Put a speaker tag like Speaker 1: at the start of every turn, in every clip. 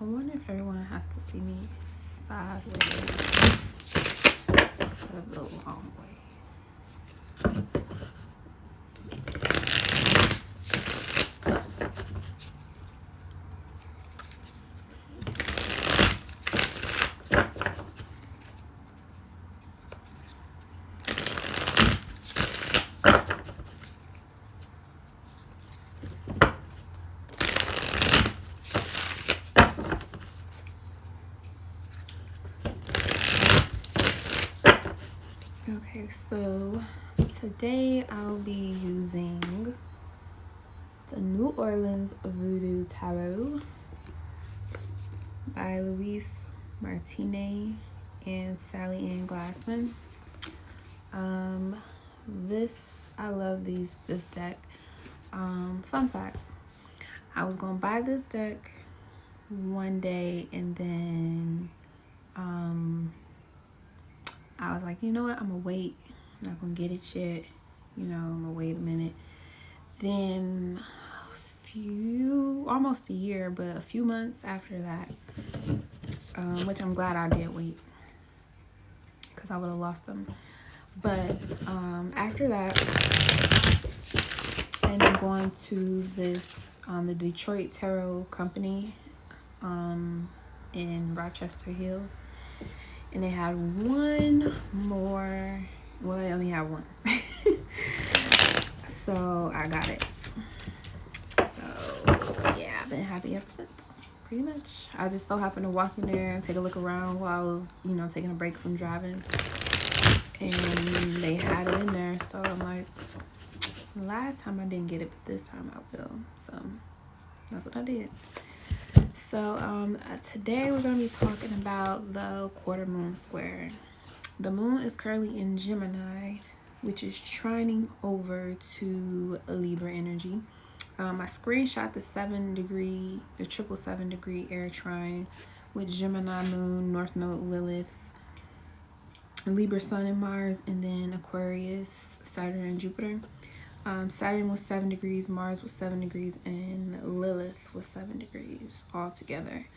Speaker 1: wonder if everyone has to see me sideways instead of the long way. Okay, so today I'll be using the New Orleans Voodoo Tarot by Louise Martine and Sally Ann Glassman. I love this deck. Fun fact, I was gonna buy this deck one day and then I was like, you know what, I'm gonna wait. I'm not gonna get it yet. I'm gonna wait a minute. Then almost a year, but a few months after that, which I'm glad I did wait because I would have lost them. But after that, I ended up going to this, the Detroit Tarot Company in Rochester Hills. And they had one more. Well, they only had one. So I got it. So yeah, I've been happy ever since. Pretty much. I just so happened to walk in there and take a look around while I was, taking a break from driving. And they had it in there. So I'm like, last time I didn't get it, but this time I will. So that's what I did. So today we're going to be talking about the quarter moon square. The moon is currently in Gemini, which is trining over to Libra energy. I screenshot the 777 air trine with Gemini moon, North Node Lilith, Libra sun and Mars, and then Aquarius, Saturn and Jupiter. Saturn was 7 degrees, Mars was 7 degrees, and Lilith was 7 degrees all together.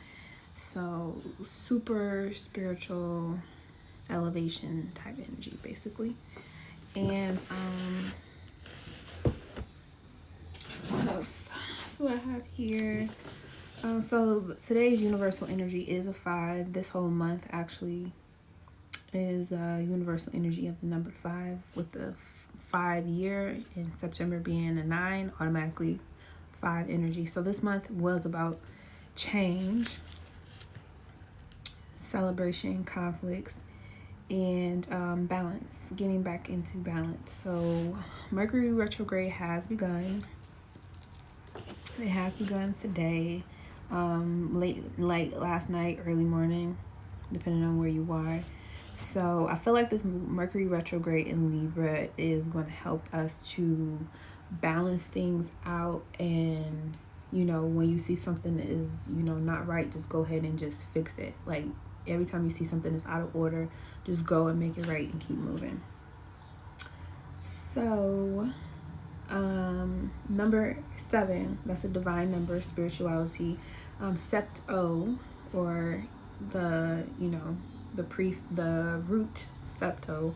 Speaker 1: So super spiritual elevation type energy, basically. And what else do I have here? So today's universal energy is a 5. This whole month actually is universal energy of the number 5, with the 5 year in September being a 9, automatically 5 energy. So this month was about change, celebration, conflicts, and balance, getting back into balance. So Mercury retrograde has begun. It has begun today, late last night, early morning, depending on where you are. So I feel like this Mercury retrograde in Libra is going to help us to balance things out. And, when you see something that is, not right, just go ahead and just fix it. Like every time you see something that's out of order, just go and make it right and keep moving. So number 7, that's a divine number, spirituality. Sept, or the, the root septo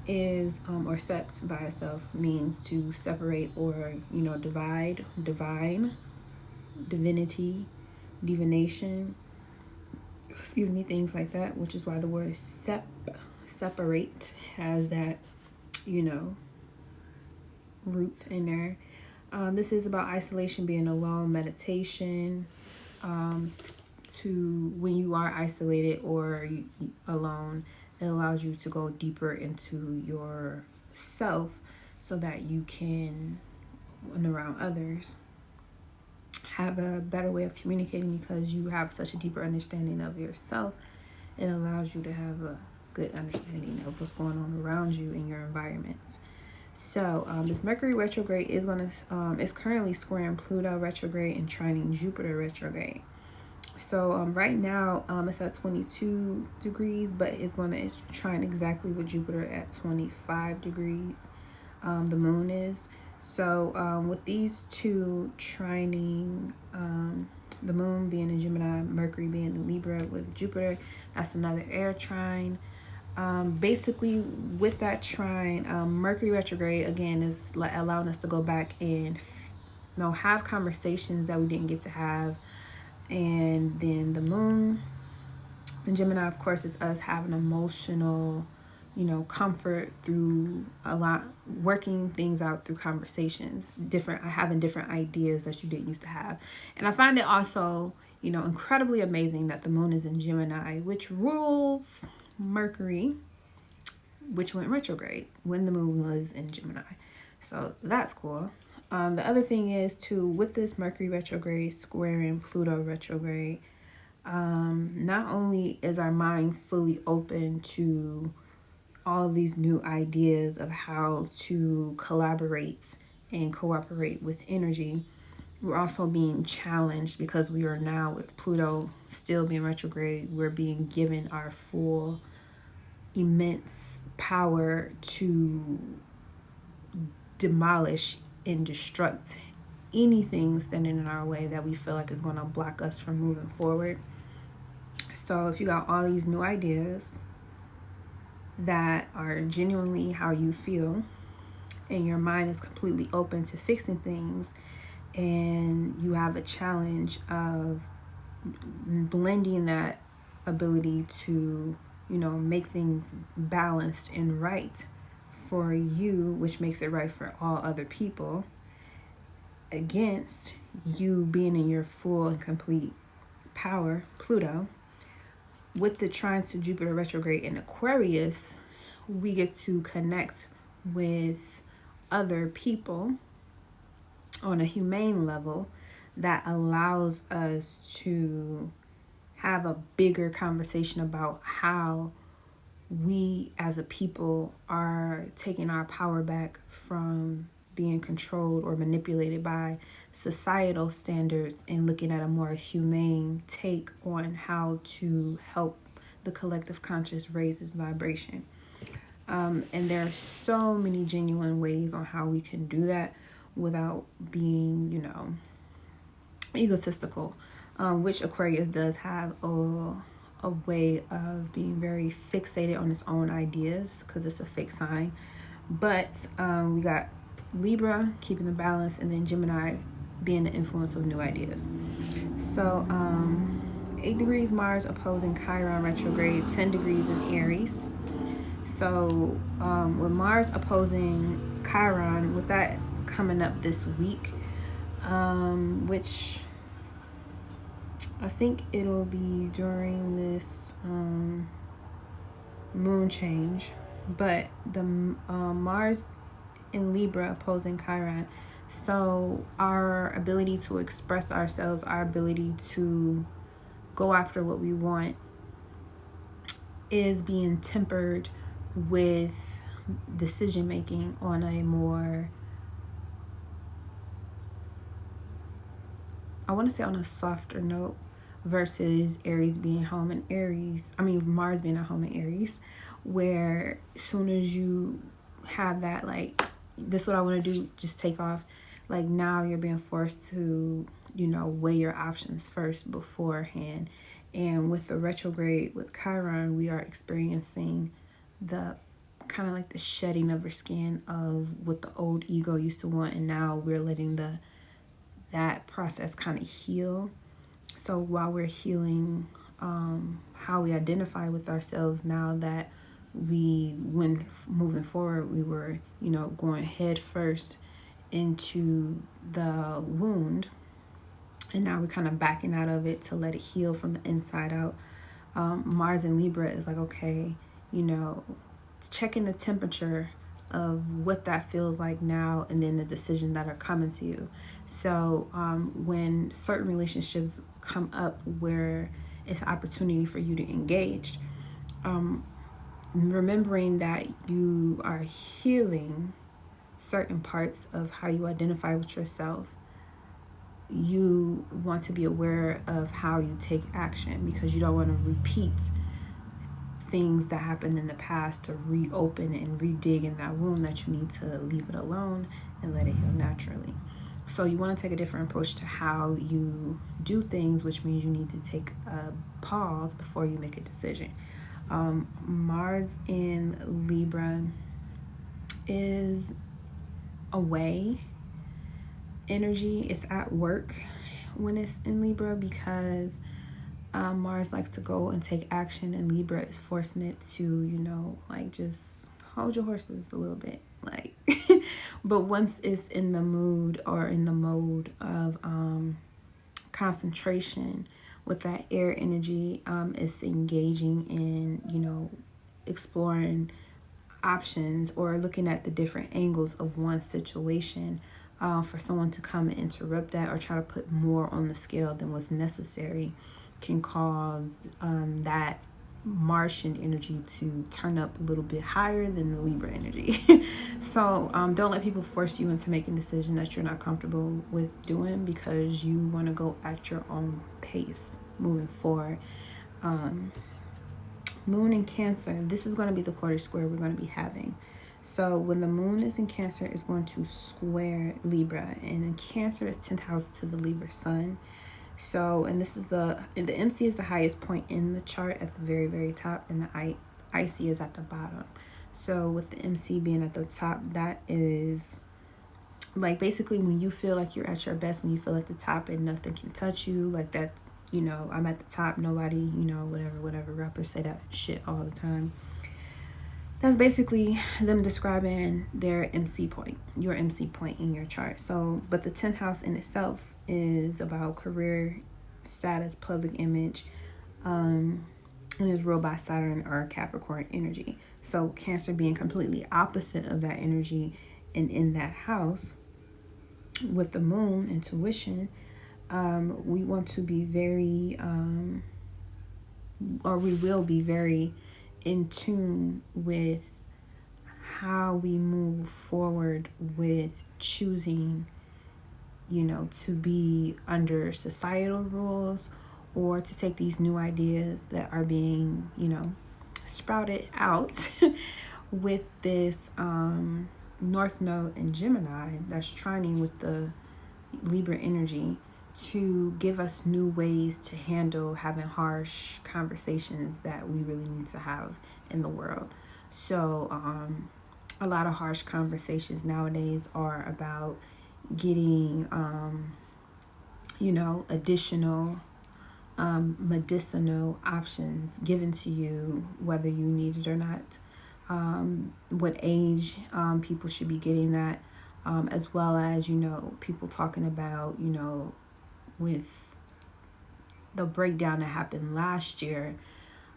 Speaker 1: is or sept by itself means to separate or divide, divine, divinity, divination, things like that, which is why the word separate has that roots in there. This is about isolation, being alone, meditation, to when you are isolated or alone, it allows you to go deeper into yourself so that you can, when around others, have a better way of communicating, because you have such a deeper understanding of yourself. It allows you to have a good understanding of what's going on around you in your environment. So this Mercury retrograde is is currently squaring Pluto retrograde and trining Jupiter retrograde. So right now it's at 22 degrees, but it's trine exactly with Jupiter at 25 degrees. The moon is. So with these two trining, the moon being in Gemini, Mercury being in Libra with Jupiter, that's another air trine. Basically, with that trine, Mercury retrograde again is like allowing us to go back and have conversations that we didn't get to have. And then the moon in Gemini, of course, is us having emotional, comfort through a lot, working things out through conversations, having different ideas that you didn't used to have. And I find it also, incredibly amazing that the moon is in Gemini, which rules Mercury, which went retrograde when the moon was in Gemini. So that's cool. The other thing is too, with this Mercury retrograde squaring Pluto retrograde, not only is our mind fully open to all of these new ideas of how to collaborate and cooperate with energy, we're also being challenged because we are now, with Pluto still being retrograde, we're being given our full immense power to demolish and destruct anything standing in our way that we feel like is going to block us from moving forward. So if you got all these new ideas that are genuinely how you feel, and your mind is completely open to fixing things, and you have a challenge of blending that ability to, make things balanced and right for you, which makes it right for all other people, against you being in your full and complete power, Pluto, with the trine to Jupiter retrograde in Aquarius, we get to connect with other people on a humane level that allows us to have a bigger conversation about how we as a people are taking our power back from being controlled or manipulated by societal standards and looking at a more humane take on how to help the collective conscious raise its vibration. And there are so many genuine ways on how we can do that without being, egotistical, which Aquarius does have a way of being very fixated on its own ideas because it's a fixed sign. But we got Libra keeping the balance, and then Gemini being the influence of new ideas. So 8 degrees Mars opposing Chiron retrograde, 10 degrees in Aries. So with Mars opposing Chiron, with that coming up this week, which I think it'll be during this moon change, but the Mars in Libra opposing Chiron. So our ability to express ourselves, our ability to go after what we want is being tempered with decision making on a more, I want to say on a softer note, versus Aries being home in Aries. Mars being at home in Aries, where as soon as you have that, like, this is what I want to do, just take off. Like, now you're being forced to, weigh your options first beforehand. And with the retrograde with Chiron, we are experiencing the kind of like the shedding of our skin of what the old ego used to want, and now we're letting that process kind of heal. So while we're healing how we identify with ourselves, now that when moving forward, we were, going head first into the wound, and now we're kind of backing out of it to let it heal from the inside out. Mars in Libra is like, okay, it's checking the temperature of what that feels like now, and then the decisions that are coming to you. So when certain relationships come up where it's an opportunity for you to engage, remembering that you are healing certain parts of how you identify with yourself, you want to be aware of how you take action, because you don't want to repeat things that happened in the past to reopen and redig in that wound, that you need to leave it alone and let it heal naturally. So you want to take a different approach to how you do things, which means you need to take a pause before you make a decision. Mars in Libra is away energy. It's at work when it's in Libra, because Mars likes to go and take action, and Libra is forcing it to, just hold your horses a little bit. But once it's in the mood or in the mode of concentration with that air energy, it's engaging in, exploring options or looking at the different angles of one situation. For someone to come and interrupt that or try to put more on the scale than what's necessary can cause that Martian energy to turn up a little bit higher than the Libra energy. So don't let people force you into making a decision that you're not comfortable with doing, because you want to go at your own pace moving forward. Moon in Cancer, this is going to be the quarter square we're going to be having. So when the moon is in Cancer, it's going to square Libra, and in Cancer is 10th house to the Libra sun. So, and this is the MC is the highest point in the chart at the very, very top, and the IC is at the bottom. So with the MC being at the top, that is like basically when you feel like you're at your best, when you feel at the top and nothing can touch you, like that, I'm at the top, nobody, whatever. Rappers say that shit all the time. That's basically them describing their MC point, your MC point in your chart. So, but the 10th house in itself is about career, status, public image, and is ruled by Saturn or Capricorn energy. So Cancer being completely opposite of that energy, and in that house with the moon, intuition, we want to be very, or we will be very in tune with how we move forward with choosing, to be under societal rules, or to take these new ideas that are being, sprouted out with this North Node in Gemini that's trining with the Libra energy, to give us new ways to handle having harsh conversations that we really need to have in the world. So a lot of harsh conversations nowadays are about getting additional medicinal options given to you, whether you need it or not, what age people should be getting that, as well as people talking about with the breakdown that happened last year.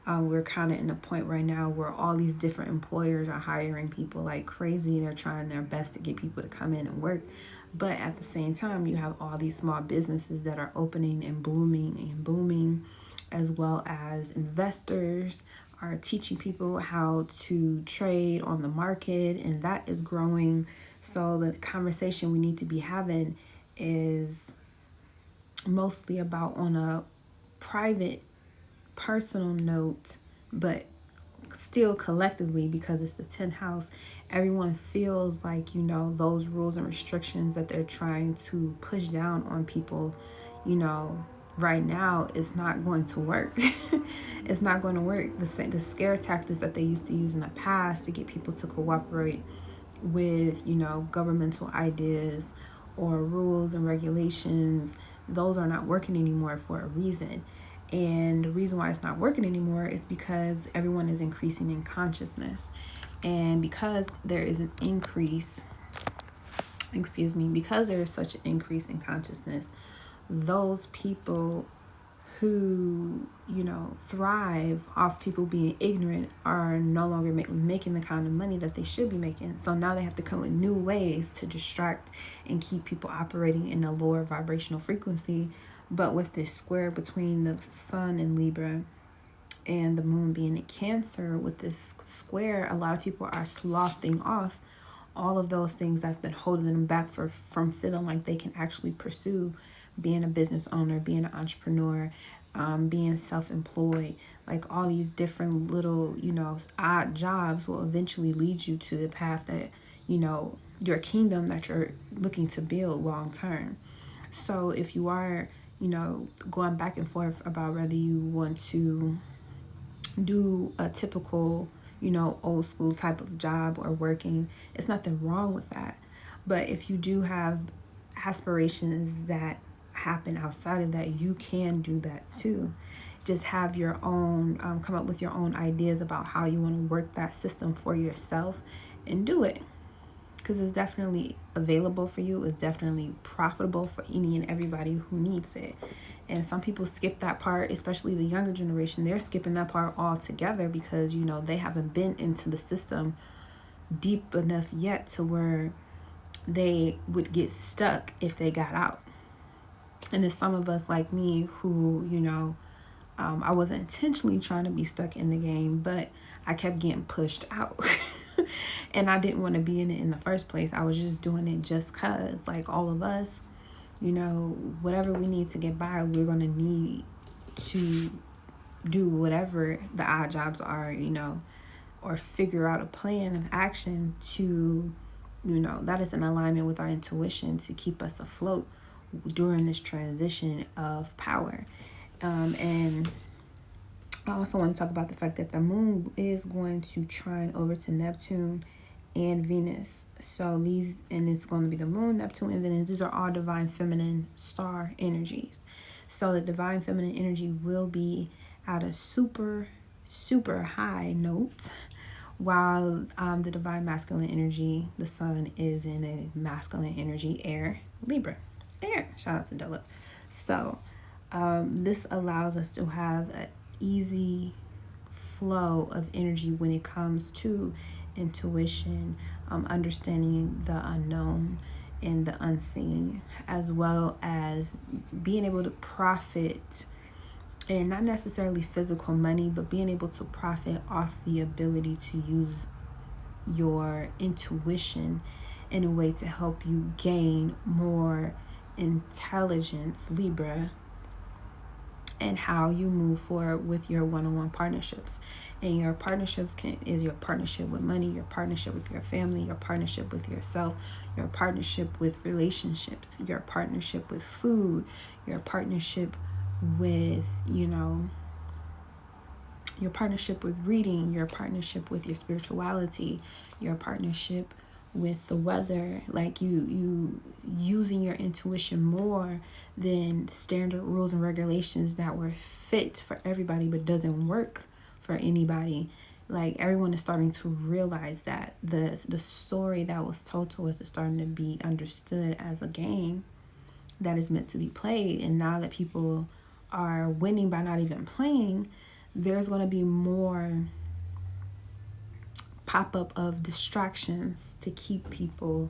Speaker 1: We're kind of in a point right now where all these different employers are hiring people like crazy. They're trying their best to get people to come in and work. But at the same time, you have all these small businesses that are opening and blooming and booming, as well as investors are teaching people how to trade on the market, and that is growing. So the conversation we need to be having is mostly about on a private, personal note, but still collectively, because it's the 10th house. Everyone feels like those rules and restrictions that they're trying to push down on people right now is not going to work. It's not going to work. The scare tactics that they used to use in the past to get people to cooperate with governmental ideas or rules and regulations, those are not working anymore for a reason. And the reason why it's not working anymore is because everyone is increasing in consciousness. And because there is an increase, because there is such an increase in consciousness, those people who, thrive off people being ignorant are no longer making the kind of money that they should be making. So now they have to come with new ways to distract and keep people operating in a lower vibrational frequency. But with this square between the sun and Libra and the moon being in Cancer, with this square, a lot of people are sloughing off all of those things that's been holding them back from feeling like they can actually pursue being a business owner, being an entrepreneur, being self-employed, like all these different little, odd jobs will eventually lead you to the path that, your kingdom that you're looking to build long term. So if you are, going back and forth about whether you want to do a typical, old school type of job or working, it's nothing wrong with that. But if you do have aspirations that happen outside of that, you can do that too. Just have your own, come up with your own ideas about how you want to work that system for yourself and do it. Because it's definitely available for you. It's definitely profitable for any and everybody who needs it. And some people skip that part, especially the younger generation. They're skipping that part altogether because, they haven't been into the system deep enough yet to where they would get stuck if they got out. And there's some of us like me who, I wasn't intentionally trying to be stuck in the game, but I kept getting pushed out. And I didn't want to be in it in the first place. I was just doing it just because, like all of us, whatever we need to get by, we're going to need to do whatever the odd jobs are, or figure out a plan of action to, that is in alignment with our intuition to keep us afloat during this transition of power. And I also want to talk about the fact that the moon is going to trine over to Neptune and Venus. So and it's going to be the moon, Neptune, and Venus. These are all divine feminine star energies. So the divine feminine energy will be at a super, super high note, while the divine masculine energy, the sun, is in a masculine energy, air, Libra. Air. Shout out to Della. So this allows us to have an easy flow of energy when it comes to intuition, understanding the unknown and the unseen, as well as being able to profit, and not necessarily physical money, but being able to profit off the ability to use your intuition in a way to help you gain more intelligence, Libra, and how you move forward with your one-on-one partnerships. And your partnerships is your partnership with money, your partnership with your family, your partnership with yourself, your partnership with relationships, your partnership with food, your partnership with, your partnership with reading, your partnership with your spirituality, your partnership with the weather, like you using your intuition more than standard rules and regulations that were fit for everybody but doesn't work for anybody. Like everyone is starting to realize that the story that was told to us is starting to be understood as a game that is meant to be played. And now that people are winning by not even playing, there's going to be more pop-up of distractions to keep people,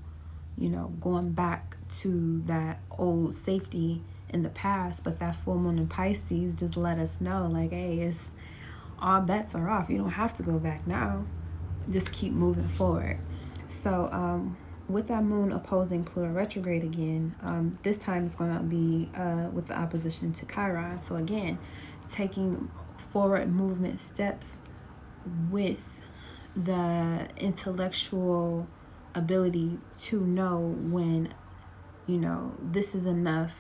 Speaker 1: going back to that old safety in the past. But that full moon in Pisces just let us know, like, hey, it's all bets are off. You don't have to go back now. Just keep moving forward. So with that moon opposing Pluto retrograde again, this time it's going to be with the opposition to Chiron. So again, taking forward movement steps with the intellectual ability to know when, this is enough,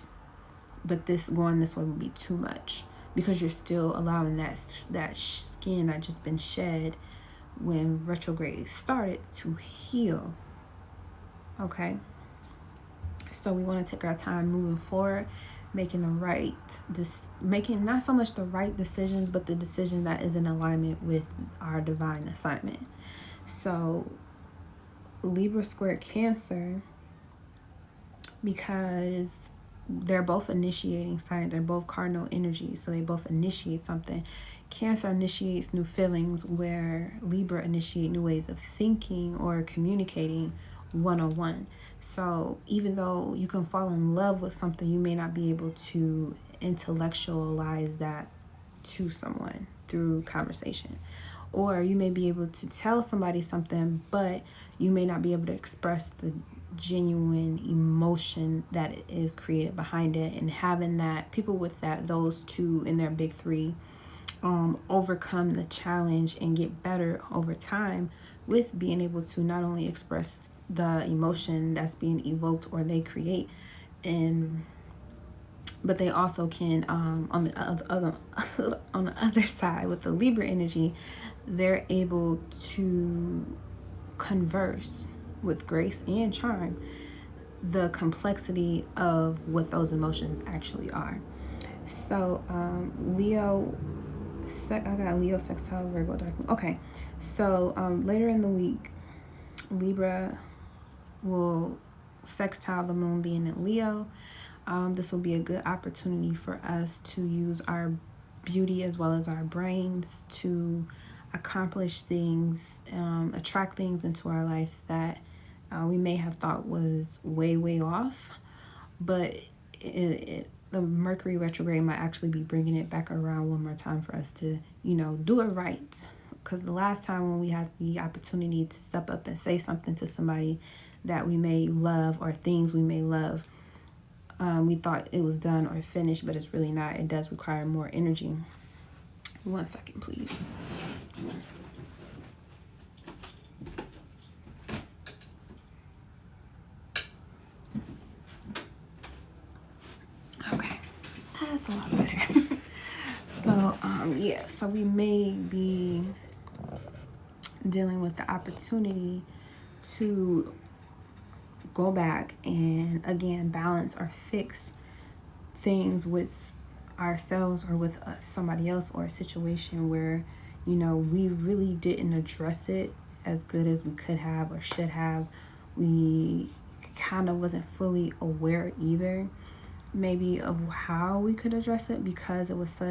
Speaker 1: but this going this way would be too much, because you're still allowing that skin that just been shed when retrograde started to heal. Okay, so we want to take our time moving forward, making not so much the right decisions, but the decision that is in alignment with our divine assignment. So Libra squared Cancer, because they're both initiating signs, they're both cardinal energies, so they both initiate something. Cancer initiates new feelings, where Libra initiate new ways of thinking or communicating one-on-one. So even though you can fall in love with something, you may not be able to intellectualize that to someone through conversation. Or you may be able to tell somebody something, but you may not be able to express genuine emotion that is created behind it, and having that people with those two in their big three overcome the challenge and get better over time with being able to not only express the emotion that's being evoked or they create, but they also can on the other side with the Libra energy, they're able to converse with grace and charm the complexity of what those emotions actually are. So I got Leo, Sextile, Virgo, Dark Moon. Okay, so later in the week, Libra will sextile the moon being in Leo. This will be a good opportunity for us to use our beauty as well as our brains to accomplish things, attract things into our life that we may have thought was way off, but the Mercury retrograde might actually be bringing it back around one more time for us to, do it right. Because the last time when we had the opportunity to step up and say something to somebody that we may love or things we may love, we thought it was done or finished, but it's really not. It does require more energy. 1 second, please. Okay, that's a lot better. So we may be dealing with the opportunity to go back and again balance or fix things with ourselves or with somebody else, or a situation where we really didn't address it as good as we could have or should have. We kind of wasn't fully aware either, maybe, of how we could address it, because it was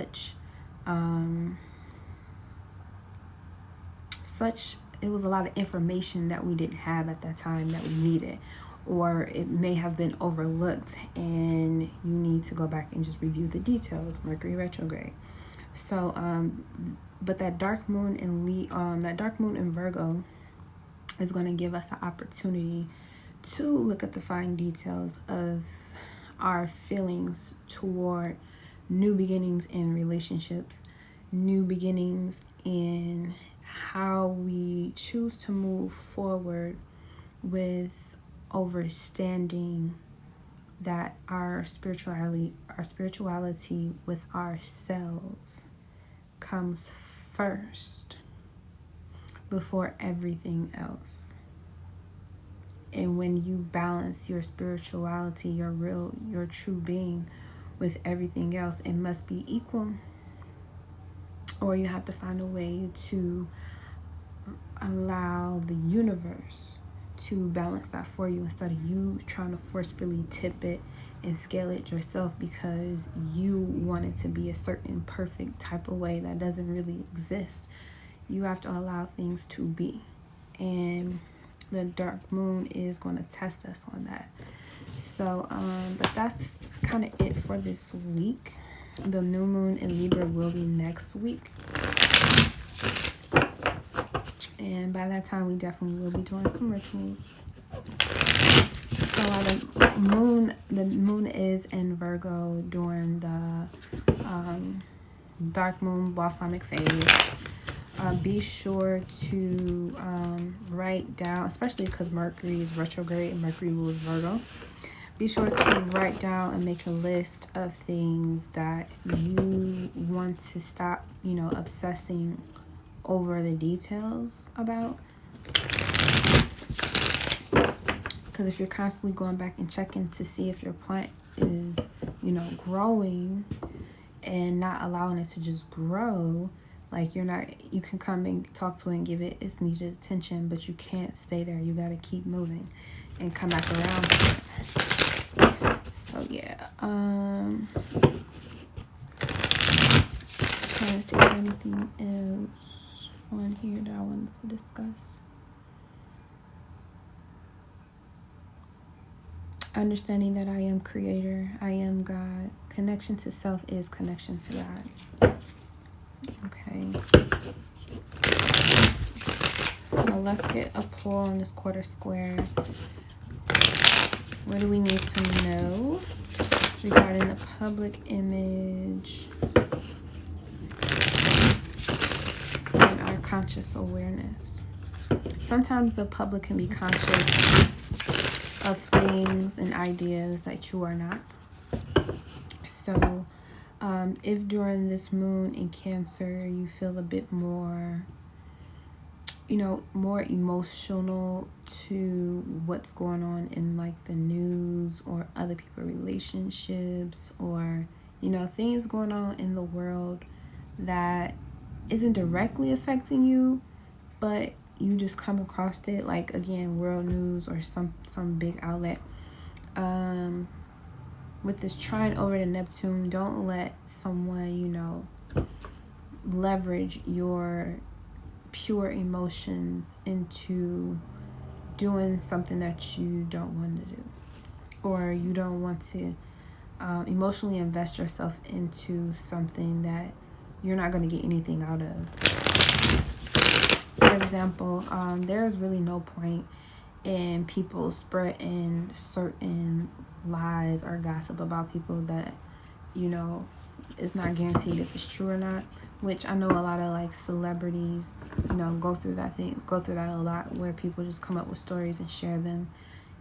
Speaker 1: it was a lot of information that we didn't have at that time that we needed, or it may have been overlooked and you need to go back and just review the details. Mercury retrograde. So but that dark moon in Virgo is going to give us an opportunity to look at the fine details of our feelings toward new beginnings in relationships, new beginnings in how we choose to move forward with overstanding that our spirituality with ourselves comes first before everything else. And when you balance your spirituality, your true being with everything else, it must be equal. Or you have to find a way to allow the universe to balance that for you, instead of you trying to forcefully tip it and scale it yourself because you want it to be a certain perfect type of way that doesn't really exist. You have to allow things to be. And the dark moon is going to test us on that. So, but that's kind of it for this week. The new moon in Libra will be next week. And by that time, we definitely will be doing some rituals. So the moon is in Virgo during the dark moon balsamic phase. Be sure to write down, especially because Mercury is retrograde and Mercury rules Virgo. Be sure to write down and make a list of things that you want to stop, obsessing over the details about. Because if you're constantly going back and checking to see if your plant is, growing and not allowing it to just grow, like you can come and talk to it and give it its needed attention, but you can't stay there. You got to keep moving and come back around to it. So yeah, trying to see if there's anything else on here that I wanted to discuss. Understanding that I am creator, I am God. Connection to self is connection to God. Okay. So let's get a pull on this quarter square. What do we need to know regarding the public image and our conscious awareness? Sometimes the public can be conscious of things and ideas that you are not. So if during this moon in Cancer you feel a bit more, you know, more emotional to what's going on in like the news or other people's relationships, or, you know, things going on in the world that isn't directly affecting you, but you just come across it, like, again, world news or some big outlet. With this trine over to Neptune, don't let someone, you know, leverage your pure emotions into doing something that you don't want to do, or you don't want to emotionally invest yourself into something that you're not going to get anything out of. For example, there's really no point in people spreading certain lies or gossip about people that, you know, it's not guaranteed if it's true or not, which I know a lot of like celebrities, you know, go through that a lot, where people just come up with stories and share them,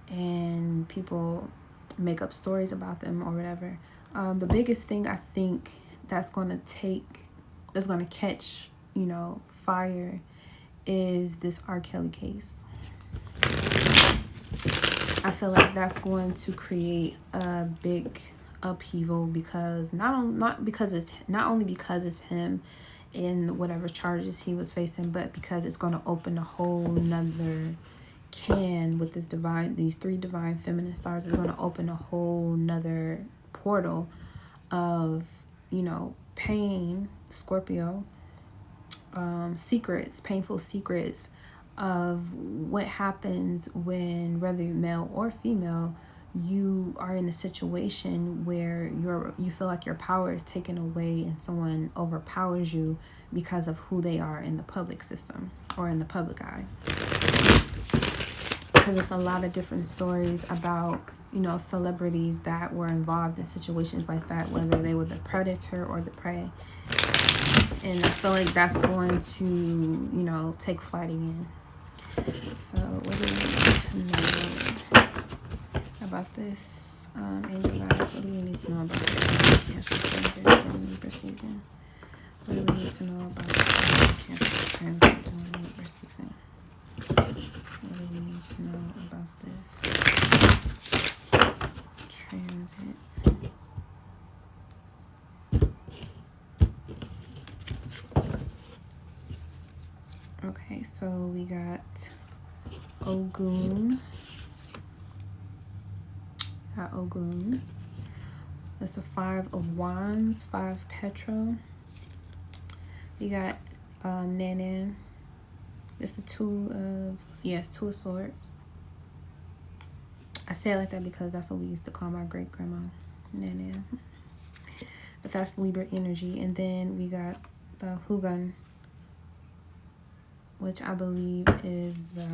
Speaker 1: and people make up stories about them or whatever. The biggest thing I think that's going to catch, you know, fire is this R. Kelly case. I feel like that's going to create a big upheaval, because not only because it's him and whatever charges he was facing, but because it's going to open a whole nother can with these three divine feminine stars. Is going to open a whole nother portal of, you know, pain, Scorpio, secrets, painful secrets of what happens when, whether you're male or female, you are in a situation where you feel like your power is taken away and someone overpowers you because of who they are in the public system or in the public eye. Because it's a lot of different stories about, you know, celebrities that were involved in situations like that, whether they were the predator or the prey. And I feel like that's going to, you know, take flight again. So what do we need to know about this? Angel guys, what do we need to know about this? Yes, during Libra season. What do we need to know about this Cancer transit during Libra season? What do we need to know about this transit? Okay, so we got Ogun. That's a 5 of Wands, 5 Petro. We got Nanan. It's a 2 of Swords. I say it like that because that's what we used to call my great grandma, Nanan. But that's Libra energy. And then we got the Hugan, which I believe is the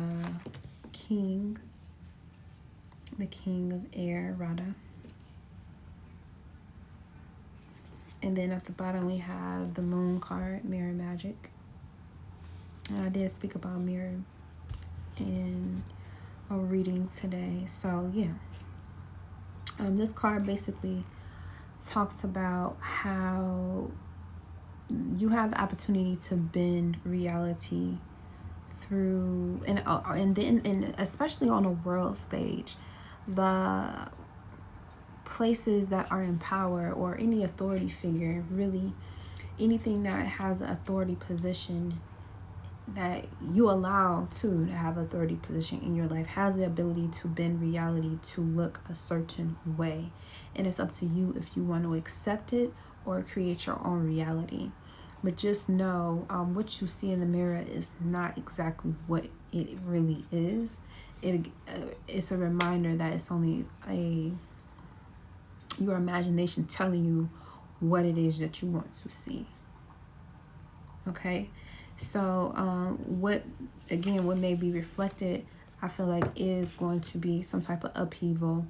Speaker 1: king of air, Radha. And then at the bottom we have the moon card, mirror magic. And I did speak about mirror in a reading today. So yeah, this card basically talks about how you have the opportunity to bend reality through, and especially on a world stage, the places that are in power, or any authority figure, really anything that has an authority position that you allow to have authority position in your life, has the ability to bend reality to look a certain way. And it's up to you if you want to accept it or create your own reality. But just know, what you see in the mirror is not exactly what it really is. It's a reminder that it's only your imagination telling you what it is that you want to see. Okay, so what may be reflected, I feel like, is going to be some type of upheaval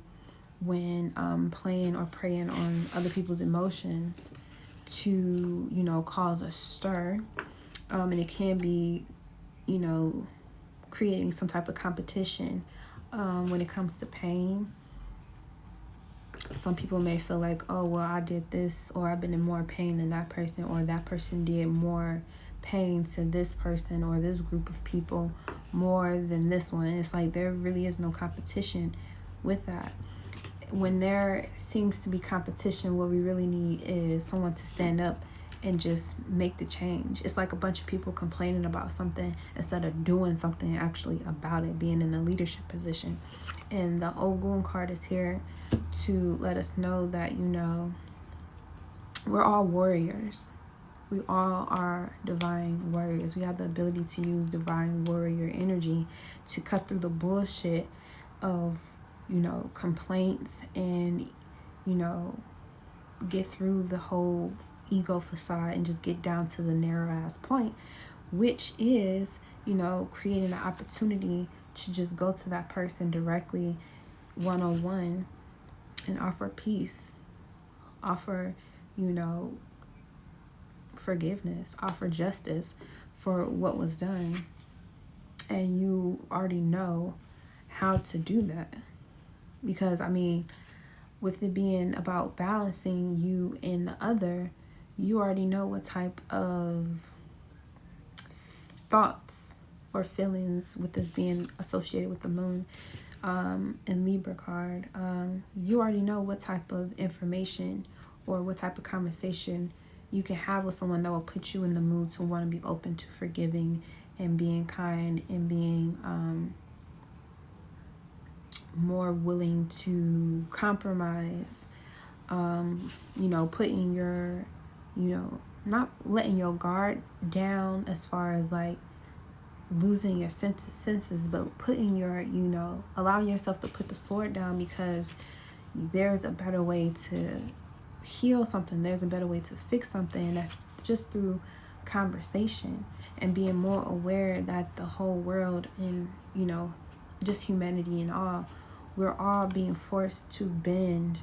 Speaker 1: when playing or preying on other people's emotions to, you know, cause a stir. And it can be, you know, creating some type of competition when it comes to pain. Some people may feel like, oh, well, I did this, or I've been in more pain than that person, or that person did more pain to this person or this group of people more than this one. It's like there really is no competition with that. When there seems to be competition, what we really need is someone to stand up and just make the change. It's like a bunch of people complaining about something instead of doing something actually about it, being in a leadership position. And the Ogun card is here to let us know that, you know, we're all warriors. We all are divine warriors. We have the ability to use divine warrior energy to cut through the bullshit of, you know, complaints and, you know, get through the whole ego facade and just get down to the narrow ass point, which is, you know, creating an opportunity to just go to that person directly, one-on-one, and offer peace, offer, you know, forgiveness, offer justice for what was done. And you already know how to do that, because I mean, with it being about balancing you and the other, you already know what type of thoughts or feelings, with this being associated with the moon and Libra card, you already know what type of information or what type of conversation you can have with someone that will put you in the mood to want to be open to forgiving and being kind and being more willing to compromise, you know, putting your, you know, not letting your guard down as far as like losing your senses, but putting your, you know, allowing yourself to put the sword down, because there's a better way to heal something. There's a better way to fix something, and that's just through conversation and being more aware that the whole world and, you know, just humanity and all, we're all being forced to bend.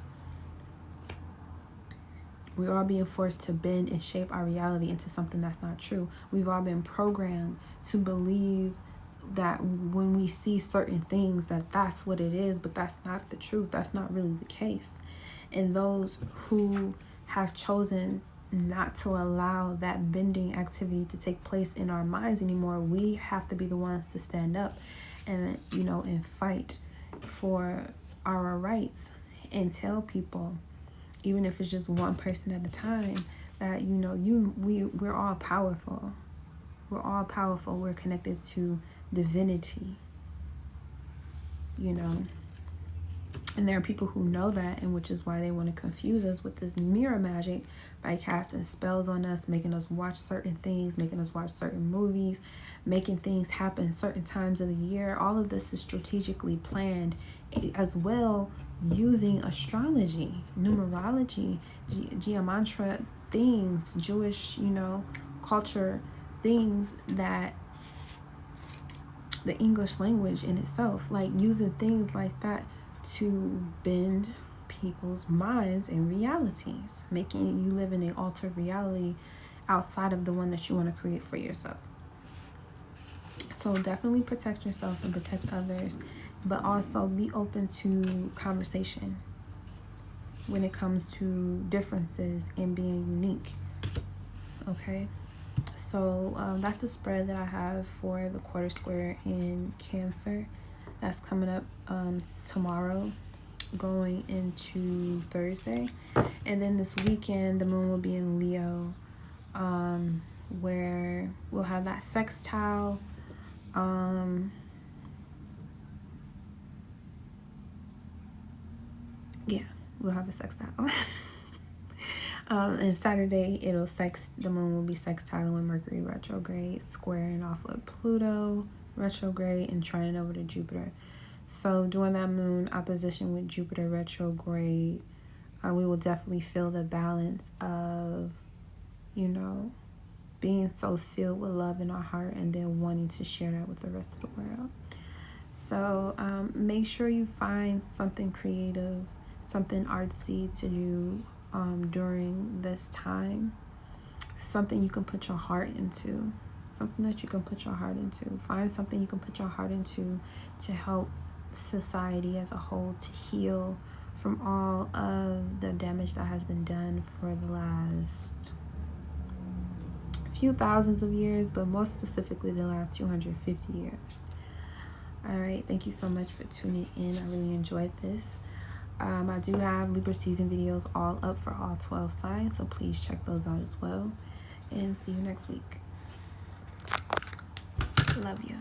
Speaker 1: We're all being forced to bend and shape our reality into something that's not true. We've all been programmed to believe that when we see certain things that that's what it is, but that's not the truth. That's not really the case. And those who have chosen not to allow that bending activity to take place in our minds anymore, we have to be the ones to stand up and, you know, and fight for our rights and tell people, even if it's just one person at a time, that, you know, we're all powerful. We're all powerful. We're connected to divinity, you know. And there are people who know that, and which is why they want to confuse us with this mirror magic by casting spells on us, making us watch certain things, making us watch certain movies, making things happen certain times of the year. All of this is strategically planned, as well, using astrology, numerology, geomantra things, Jewish, you know, culture things, that the English language in itself, like using things like that to bend people's minds and realities, making you live in an altered reality outside of the one that you want to create for yourself. So definitely protect yourself and protect others, but also be open to conversation when it comes to differences and being unique. Okay, so that's the spread that I have for the quarter square in Cancer. That's coming up tomorrow, going into Thursday. And then this weekend, the moon will be in Leo, where we'll have that sextile. Yeah, we'll have a sextile. And Saturday, the moon will be sextiling with Mercury retrograde, squaring off with Pluto retrograde, and trining over to Jupiter. So during that moon opposition with Jupiter retrograde, we will definitely feel the balance of, you know, being so filled with love in our heart and then wanting to share that with the rest of the world. So make sure you find something creative something artsy to do during this time. Something you can put your heart into. Something that you can put your heart into. Find something you can put your heart into to help society as a whole to heal from all of the damage that has been done for the last few thousands of years, but most specifically the last 250 years. All right, thank you so much for tuning in. I really enjoyed this. I do have Libra season videos all up for all 12 signs, so please check those out as well. And see you next week. Love you.